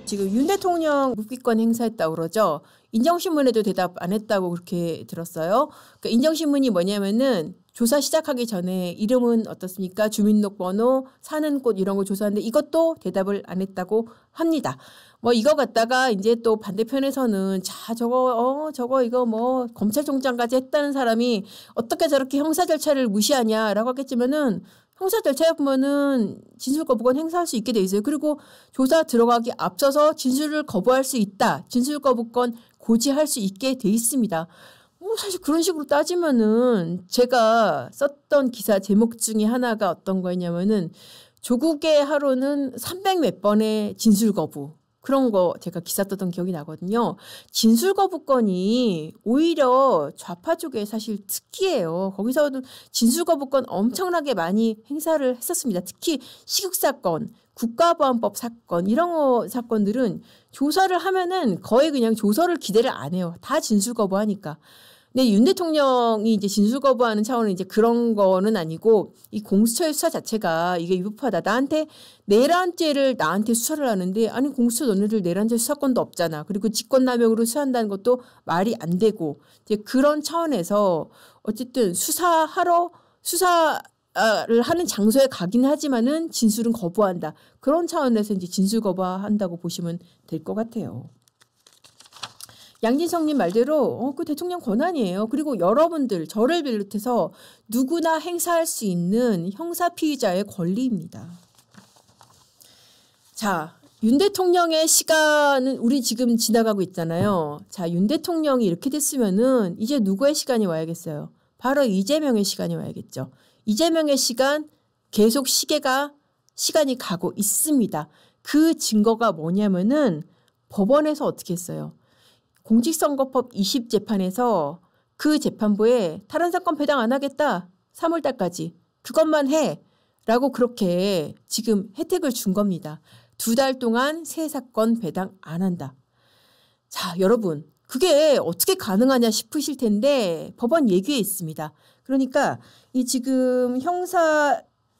지금 윤 대통령 묵비권 행사했다고 그러죠. 인정신문에도 대답 안 했다고 그렇게 들었어요. 그러니까 인정신문이 뭐냐면은 조사 시작하기 전에 이름은 어떻습니까? 주민등록번호, 사는 곳 이런 거 조사하는데 이것도 대답을 안 했다고 합니다. 뭐 이거 갖다가 이제 또 반대편에서는 자 저거 이거 뭐 검찰총장까지 했다는 사람이 어떻게 저렇게 형사 절차를 무시하냐라고 하겠지만은 형사 절차에 보면은 진술 거부권 행사할 수 있게 돼 있어요. 그리고 조사 들어가기 앞서서 진술을 거부할 수 있다. 진술 거부권 고지할 수 있게 돼 있습니다. 뭐 사실 그런 식으로 따지면은 제가 썼던 기사 제목 중에 하나가 어떤 거였냐면은 조국의 하루는 300 몇 번의 진술 거부. 그런 거 제가 기사 썼던 기억이 나거든요. 진술 거부권이 오히려 좌파 쪽에 사실 특기예요. 거기서도 진술 거부권 엄청나게 많이 행사를 했었습니다. 특히 식육사건, 국가보안법 사건 이런 사건들은 조사를 하면은 거의 그냥 조서를 기대를 안 해요. 다 진술 거부하니까. 근데 윤 대통령이 이제 진술 거부하는 차원은 이제 그런 거는 아니고 이 공수처의 수사 자체가 이게 위법하다. 내란죄를 나한테 수사를 하는데 아니 공수처 너네들 내란죄 수사권도 없잖아. 그리고 직권남용으로 수사한다는 것도 말이 안 되고 이제 그런 차원에서 어쨌든 수사를 하는 장소에 가긴 하지만은 진술은 거부한다. 그런 차원에서 이제 진술 거부한다고 보시면 될 것 같아요. 양진성님 말대로 그 대통령 권한이에요. 그리고 여러분들 저를 비롯해서 누구나 행사할 수 있는 형사 피의자의 권리입니다. 자, 윤 대통령의 시간은 우리 지금 지나가고 있잖아요. 자, 윤 대통령이 이렇게 됐으면은 이제 누구의 시간이 와야겠어요? 바로 이재명의 시간이 와야겠죠. 이재명의 시간 계속 시간이 가고 있습니다. 그 증거가 뭐냐면은 법원에서 어떻게 했어요? 공직선거법 20재판에서 그 재판부에 다른 사건 배당 안 하겠다. 3월 달까지. 그것만 해. 라고 그렇게 지금 혜택을 준 겁니다. 2달 동안 새 사건 배당 안 한다. 자, 여러분. 그게 어떻게 가능하냐 싶으실 텐데 법원 얘기에 있습니다. 그러니까 이 지금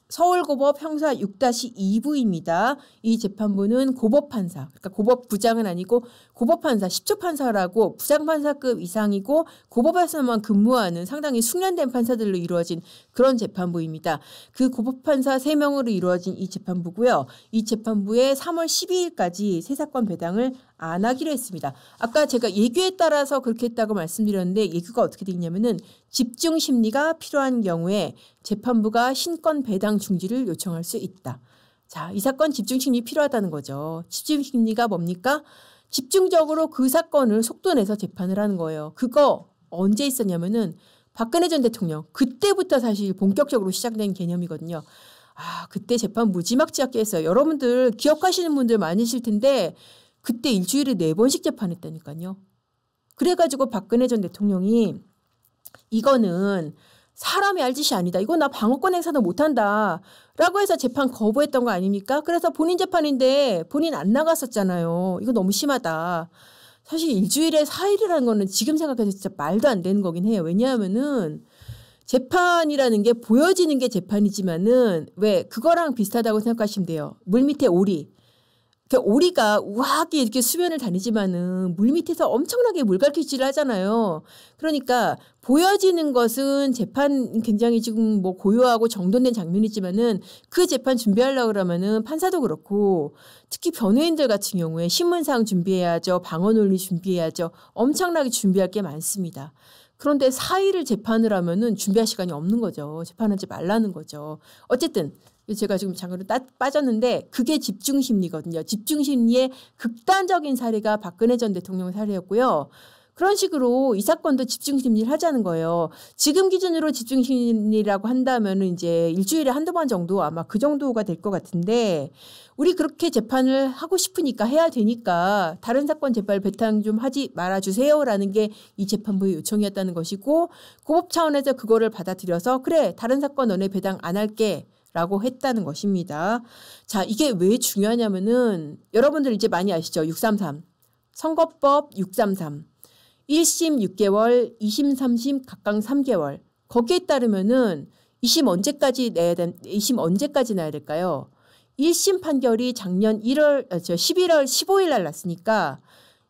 서울고법 형사 6-2부입니다. 이 재판부는 고법판사, 그러니까 고법부장은 아니고 고법판사, 10조 판사라고 부장판사급 이상이고 고법에서만 근무하는 상당히 숙련된 판사들로 이루어진 그런 재판부입니다. 그 고법판사 3명으로 이루어진 이 재판부고요. 이 재판부에 3월 12일까지 새 사건 배당을 안 하기로 했습니다. 아까 제가 예규에 따라서 그렇게 했다고 말씀드렸는데 예규가 어떻게 되어 있냐면은 집중 심리가 필요한 경우에 재판부가 신권 배당 중지를 요청할 수 있다. 자, 이 사건 집중 심리 필요하다는 거죠. 집중 심리가 뭡니까? 집중적으로 그 사건을 속도 내서 재판을 하는 거예요. 그거 언제 있었냐면은 박근혜 전 대통령 그때부터 사실 본격적으로 시작된 개념이거든요. 아, 그때 재판 무지막지하게 했어요. 여러분들 기억하시는 분들 많으실 텐데 그때 일주일에 4번씩 재판했다니까요. 그래가지고 박근혜 전 대통령이 이거는 사람이 할 짓이 아니다. 이거 나 방어권 행사도 못한다. 라고 해서 재판 거부했던 거 아닙니까? 그래서 본인 재판인데 본인 안 나갔었잖아요. 이거 너무 심하다. 사실 일주일에 4일이라는 거는 지금 생각해서 진짜 말도 안 되는 거긴 해요. 왜냐하면은 재판이라는 게 보여지는 게 재판이지만은 왜 그거랑 비슷하다고 생각하시면 돼요. 물 밑에 오리. 오리가 우아하게 이렇게 수면을 다니지만은 물 밑에서 엄청나게 물갈퀴질을 하잖아요. 그러니까 보여지는 것은 재판 굉장히 지금 뭐 고요하고 정돈된 장면이지만은 그 재판 준비하려고 그러면은 판사도 그렇고 특히 변호인들 같은 경우에 신문사항 준비해야죠. 방어 논리 준비해야죠. 엄청나게 준비할 게 많습니다. 그런데 4일을 재판을 하면은 준비할 시간이 없는 거죠. 재판하지 말라는 거죠. 어쨌든 제가 지금 잠깐 빠졌는데 그게 집중심리거든요. 집중심리의 극단적인 사례가 박근혜 전 대통령 사례였고요. 그런 식으로 이 사건도 집중심리를 하자는 거예요. 지금 기준으로 집중심리라고 한다면 이제 일주일에 한두 번 정도 아마 그 정도가 될 것 같은데 우리 그렇게 재판을 하고 싶으니까 해야 되니까 다른 사건 재판 배당 좀 하지 말아주세요라는 게 이 재판부의 요청이었다는 것이고 고법 차원에서 그거를 받아들여서 그래 다른 사건 너네 배당 안 할게. 라고 했다는 것입니다. 자, 이게 왜 중요하냐면은 여러분들 이제 많이 아시죠? 633. 선거법 633. 1심 6개월, 2심, 3심 각각 3개월. 거기에 따르면은 2심 언제까지 내야 될까요? 1심 판결이 작년 11월 15일 날 났으니까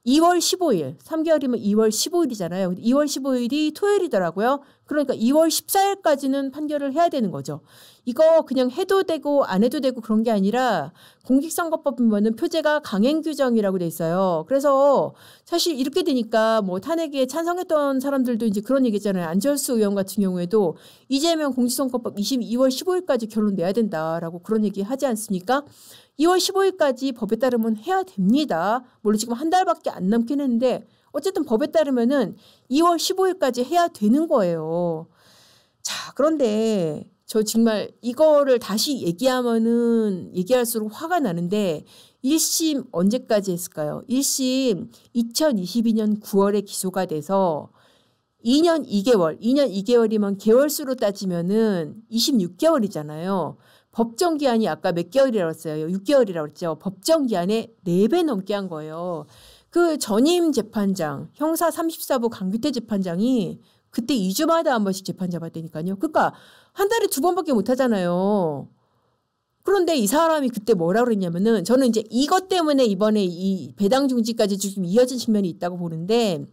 2월 15일, 3개월이면 2월 15일이잖아요. 2월 15일이 토요일이더라고요. 그러니까 2월 14일까지는 판결을 해야 되는 거죠. 이거 그냥 해도 되고 안 해도 되고 그런 게 아니라 공직선거법 보면은 표제가 강행 규정이라고 돼 있어요. 그래서 사실 이렇게 되니까 뭐 탄핵에 찬성했던 사람들도 이제 그런 얘기잖아요. 안철수 의원 같은 경우에도 이재명 공직선거법 2월 15일까지 결론 내야 된다라고 그런 얘기 하지 않습니까? 2월 15일까지 법에 따르면 해야 됩니다. 물론 지금 한 달밖에 안 남긴 했는데 어쨌든 법에 따르면은 2월 15일까지 해야 되는 거예요. 자, 그런데 저 정말 이거를 다시 얘기하면은 얘기할수록 화가 나는데 1심 언제까지 했을까요? 1심 2022년 9월에 기소가 돼서 2년 2개월이면 개월수로 따지면은 26개월이잖아요. 법정 기한이 아까 몇 개월이라고 했어요? 6개월이라고 했죠. 법정 기한에 4배 넘게 한 거예요. 그 전임 재판장, 형사 34부 강규태 재판장이 그때 2주마다 한 번씩 재판 잡았다니까요. 그러니까 한 달에 2번밖에 못 하잖아요. 그런데 이 사람이 그때 뭐라고 그랬냐면은 저는 이제 이것 때문에 이번에 이 배당 중지까지 좀 이어진 측면이 있다고 보는데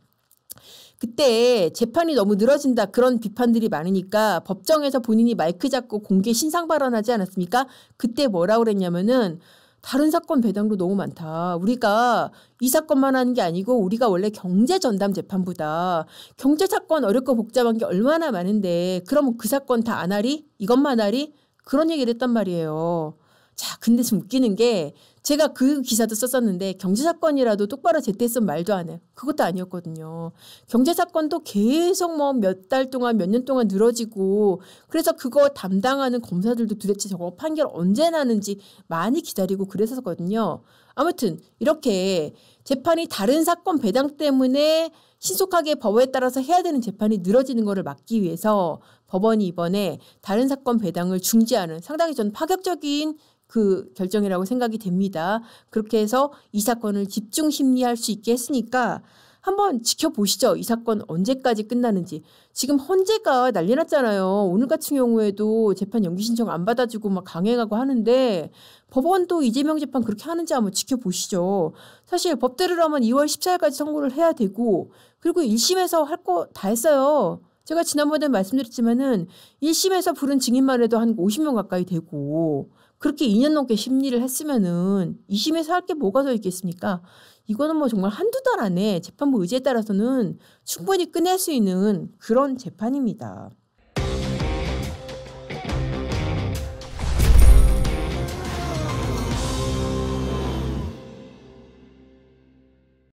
그때 재판이 너무 늘어진다 그런 비판들이 많으니까 법정에서 본인이 마이크 잡고 공개 신상 발언하지 않았습니까? 그때 뭐라고 그랬냐면은 다른 사건 배당도 너무 많다. 우리가 이 사건만 하는 게 아니고 우리가 원래 경제전담 재판부다. 경제사건 어렵고 복잡한 게 얼마나 많은데 그러면 그 사건 다 안 하리? 이것만 하리? 그런 얘기를 했단 말이에요. 자, 근데 좀 웃기는 게 제가 그 기사도 썼었는데 경제사건이라도 똑바로 제때했으면 말도 안 해요. 그것도 아니었거든요. 경제사건도 계속 뭐 몇 달 동안 몇 년 동안 늘어지고 그래서 그거 담당하는 검사들도 도대체 저거 판결 언제 나는지 많이 기다리고 그랬었거든요. 아무튼 이렇게 재판이 다른 사건 배당 때문에 신속하게 법에 따라서 해야 되는 재판이 늘어지는 것을 막기 위해서 법원이 이번에 다른 사건 배당을 중지하는 상당히 전 파격적인 그 결정이라고 생각이 됩니다. 그렇게 해서 이 사건을 집중 심리할 수 있게 했으니까 한번 지켜보시죠. 이 사건 언제까지 끝나는지. 지금 헌재가 난리 났잖아요. 오늘 같은 경우에도 재판 연기 신청 안 받아주고 막 강행하고 하는데 법원도 이재명 재판 그렇게 하는지 한번 지켜보시죠. 사실 법대로라면 2월 14일까지 선고를 해야 되고 그리고 1심에서 할 거 다 했어요. 제가 지난번에 말씀드렸지만은 1심에서 부른 증인만 해도 한 50명 가까이 되고 그렇게 2년 넘게 심리를 했으면은 2심에서 할 게 뭐가 더 있겠습니까? 이거는 뭐 정말 한두 달 안에 재판부 의지에 따라서는 충분히 끝낼 수 있는 그런 재판입니다.